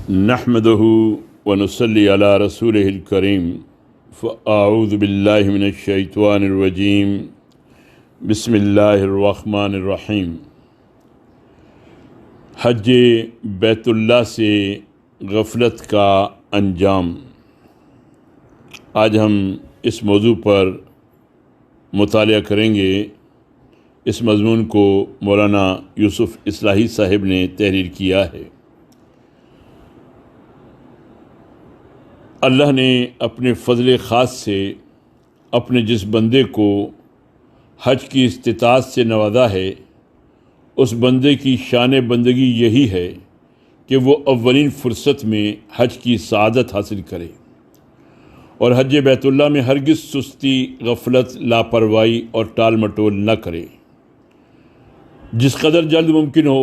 نحمده ونصلي على رسوله الكريم فأعوذ بالله من الشيطان الرجيم بسم اللہ الرحمن الرحیم۔ حج بیت اللہ سے غفلت کا انجام۔ آج ہم اس موضوع پر مطالعہ کریں گے۔ اس مضمون کو مولانا یوسف اصلاحی صاحب نے تحریر کیا ہے۔ اللہ نے اپنے فضل خاص سے اپنے جس بندے کو حج کی استطاعت سے نوازا ہے، اس بندے کی شان بندگی یہی ہے کہ وہ اولین فرصت میں حج کی سعادت حاصل کرے اور حج بیت اللہ میں ہرگز سستی، غفلت، لاپرواہی اور ٹال مٹول نہ کرے۔ جس قدر جلد ممکن ہو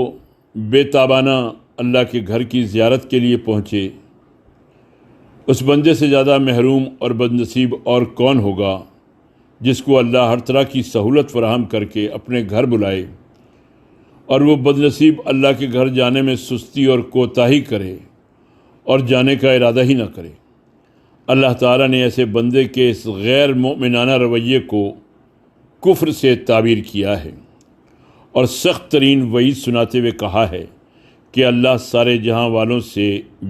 بے تابانہ اللہ کے گھر کی زیارت کے لیے پہنچے۔ اس بندے سے زیادہ محروم اور بدنصیب اور کون ہوگا جس کو اللہ ہر طرح کی سہولت فراہم کر کے اپنے گھر بلائے اور وہ بدنصیب اللہ کے گھر جانے میں سستی اور کوتاہی کرے اور جانے کا ارادہ ہی نہ کرے۔ اللہ تعالیٰ نے ایسے بندے کے اس غیر مومنانہ رویے کو کفر سے تعبیر کیا ہے اور سخت ترین وعید سناتے ہوئے کہا ہے کہ اللہ سارے جہاں والوں سے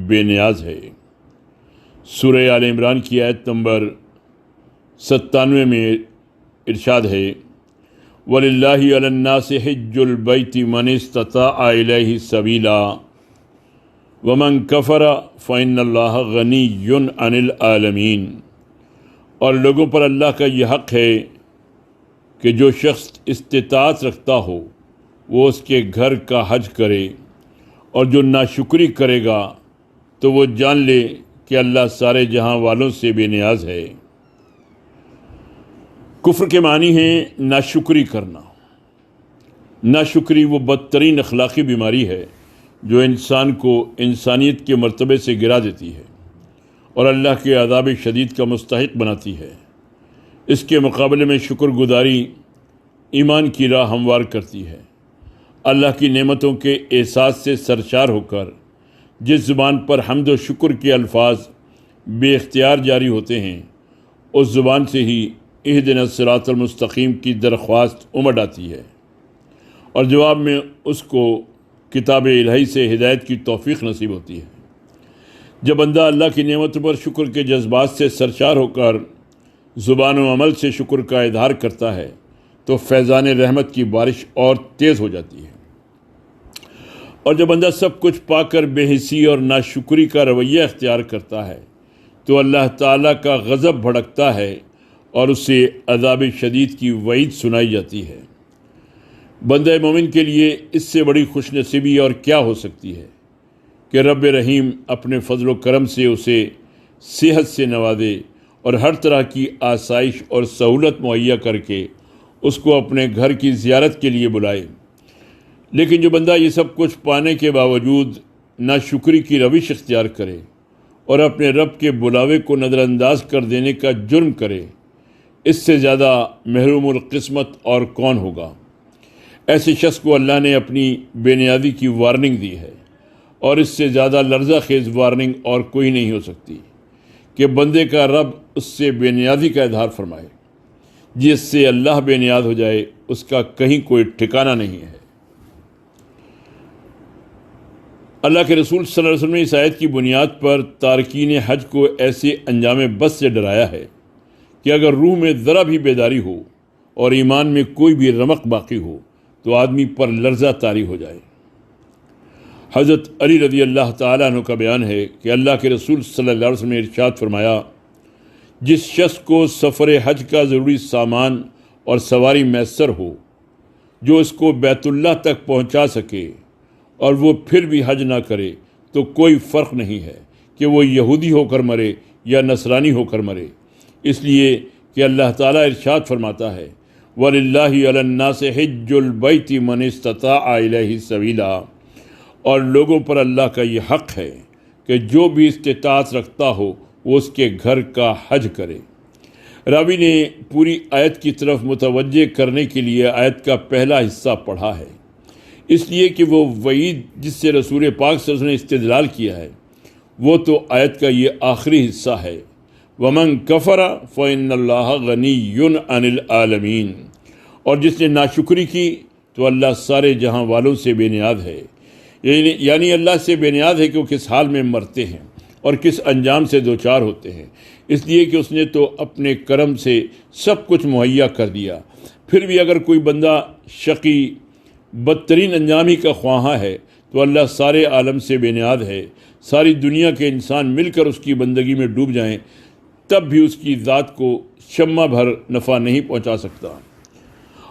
بے نیاز ہے۔ سورہ آل عمران کی آیت نمبر 97 میں ارشاد ہے، وَلِلَّهِ عَلَى النَّاسِ حِجُّ الْبَيْتِ مَنِ اسْتَطَاعَ إِلَيْهِ سَبِيلًا وَمَنْ كَفَرَ فَإِنَّ اللَّهَ غَنِيٌّ عَنِ الْعَالَمِينَ۔ اور لوگوں پر اللہ کا یہ حق ہے کہ جو شخص استطاعت رکھتا ہو وہ اس کے گھر کا حج کرے، اور جو ناشکری کرے گا تو وہ جان لے کہ اللہ سارے جہاں والوں سے بے نیاز ہے۔ کفر کے معنی ہیں ناشکری کرنا۔ ناشکری وہ بدترین اخلاقی بیماری ہے جو انسان کو انسانیت کے مرتبے سے گرا دیتی ہے اور اللہ کے عذاب شدید کا مستحق بناتی ہے۔ اس کے مقابلے میں شکر گزاری ایمان کی راہ ہموار کرتی ہے۔ اللہ کی نعمتوں کے احساس سے سرشار ہو کر جس زبان پر حمد و شکر کے الفاظ بے اختیار جاری ہوتے ہیں، اس زبان سے ہی اہدنا الصراط المستقیم کی درخواست امڈ آتی ہے اور جواب میں اس کو کتاب الہی سے ہدایت کی توفیق نصیب ہوتی ہے۔ جب بندہ اللہ کی نعمتوں پر شکر کے جذبات سے سرشار ہو کر زبان و عمل سے شکر کا اظہار کرتا ہے تو فیضان رحمت کی بارش اور تیز ہو جاتی ہے، اور جب بندہ سب کچھ پا کر بے حسی اور ناشکری کا رویہ اختیار کرتا ہے تو اللہ تعالیٰ کا غضب بھڑکتا ہے اور اسے عذاب شدید کی وعید سنائی جاتی ہے۔ بندہ مومن کے لیے اس سے بڑی خوش نصیبی اور کیا ہو سکتی ہے کہ رب رحیم اپنے فضل و کرم سے اسے صحت سے نوازے اور ہر طرح کی آسائش اور سہولت مہیا کر کے اس کو اپنے گھر کی زیارت کے لیے بلائے۔ لیکن جو بندہ یہ سب کچھ پانے کے باوجود ناشکری کی روش اختیار کرے اور اپنے رب کے بلاوے کو نظر انداز کر دینے کا جرم کرے، اس سے زیادہ محروم القسمت اور کون ہوگا۔ ایسے شخص کو اللہ نے اپنی بے نیازی کی وارننگ دی ہے، اور اس سے زیادہ لرزہ خیز وارننگ اور کوئی نہیں ہو سکتی کہ بندے کا رب اس سے بے نیازی کا اظہار فرمائے۔ جس سے اللہ بے نیاز ہو جائے اس کا کہیں کوئی ٹھکانہ نہیں ہے۔ اللہ کے رسول صلی اللہ علیہ وسلم نے اس آیت کی بنیاد پر تارکین حج کو ایسے انجام بد سے ڈرایا ہے کہ اگر روح میں ذرا بھی بیداری ہو اور ایمان میں کوئی بھی رمق باقی ہو تو آدمی پر لرزہ طاری ہو جائے۔ حضرت علی رضی اللہ تعالیٰ عنہ کا بیان ہے کہ اللہ کے رسول صلی اللہ علیہ وسلم نے ارشاد فرمایا، جس شخص کو سفر حج کا ضروری سامان اور سواری میسر ہو، جو اس کو بیت اللہ تک پہنچا سکے اور وہ پھر بھی حج نہ کرے تو کوئی فرق نہیں ہے کہ وہ یہودی ہو کر مرے یا نصرانی ہو کر مرے، اس لیے کہ اللہ تعالیٰ ارشاد فرماتا ہے، وَلِلَّهِ عَلَى النَّاسِ حِجُّ الْبَيْتِ مَنِ اسْتَطَاعَ إِلَيْهِ سَبِيلًا۔ اور لوگوں پر اللہ کا یہ حق ہے کہ جو بھی استطاعت رکھتا ہو وہ اس کے گھر کا حج کرے۔ راوی نے پوری آیت کی طرف متوجہ کرنے کے لیے آیت کا پہلا حصہ پڑھا ہے، اس لیے کہ وہ وعید جس سے رسول پاک صلی اللہ علیہ وسلم نے استدلال کیا ہے وہ تو آیت کا یہ آخری حصہ ہے، ومن کفر فإن اللہ غنی عن العالمین، اور جس نے ناشکری کی تو اللہ سارے جہاں والوں سے بے نیاز ہے، یعنی اللہ سے بے نیاز ہے کہ وہ کس حال میں مرتے ہیں اور کس انجام سے دوچار ہوتے ہیں، اس لیے کہ اس نے تو اپنے کرم سے سب کچھ مہیا کر دیا۔ پھر بھی اگر کوئی بندہ شقی بدترین انجام ہی کا خواہاں ہے تو اللہ سارے عالم سے بے نیاز ہے، ساری دنیا کے انسان مل کر اس کی بندگی میں ڈوب جائیں تب بھی اس کی ذات کو شمع بھر نفع نہیں پہنچا سکتا،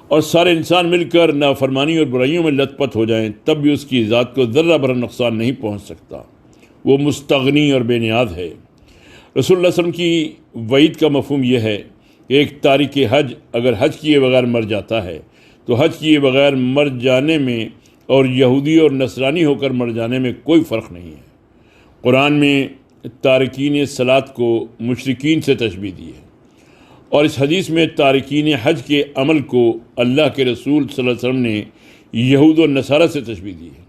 اور سارے انسان مل کر نافرمانی اور برائیوں میں لت پت ہو جائیں تب بھی اس کی ذات کو ذرہ بھر نقصان نہیں پہنچ سکتا، وہ مستغنی اور بے نیاز ہے۔ رسول اللہ صلی اللہ علیہ وسلم کی وعید کا مفہوم یہ ہے کہ ایک تارک حج اگر حج کیے بغیر مر جاتا ہے تو حج کیے بغیر مر جانے میں اور یہودی اور نصرانی ہو کر مر جانے میں کوئی فرق نہیں ہے۔ قرآن میں تارکین صلاۃ کو مشرکین سے تشبیہ دی ہے، اور اس حدیث میں تارکین حج کے عمل کو اللہ کے رسول صلی اللہ علیہ وسلم نے یہود و نصارہ سے تشبیہ دی ہے۔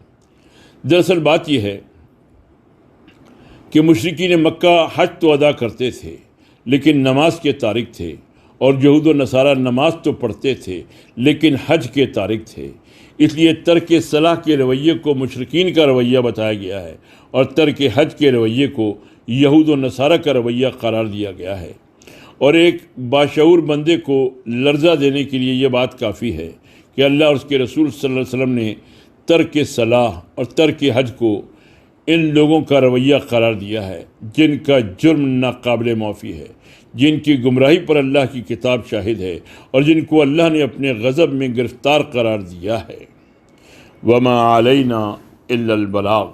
دراصل بات یہ ہے کہ مشرکین مکہ حج تو ادا کرتے تھے لیکن نماز کے تارک تھے، اور یہود و نصارہ نماز تو پڑھتے تھے لیکن حج کے تارک تھے، اس لیے ترک صلاح کے رویے کو مشرکین کا رویہ بتایا گیا ہے اور ترک حج کے رویے کو یہود و نصارہ کا رویہ قرار دیا گیا ہے۔ اور ایک باشعور بندے کو لرزہ دینے کے لیے یہ بات کافی ہے کہ اللہ اور اس کے رسول صلی اللہ علیہ وسلم نے ترک صلاح اور ترک حج کو ان لوگوں کا رویہ قرار دیا ہے جن کا جرم ناقابل معافی ہے، جن کی گمراہی پر اللہ کی کتاب شاہد ہے اور جن کو اللہ نے اپنے غضب میں گرفتار قرار دیا ہے۔ وما علینا الا البلاغ۔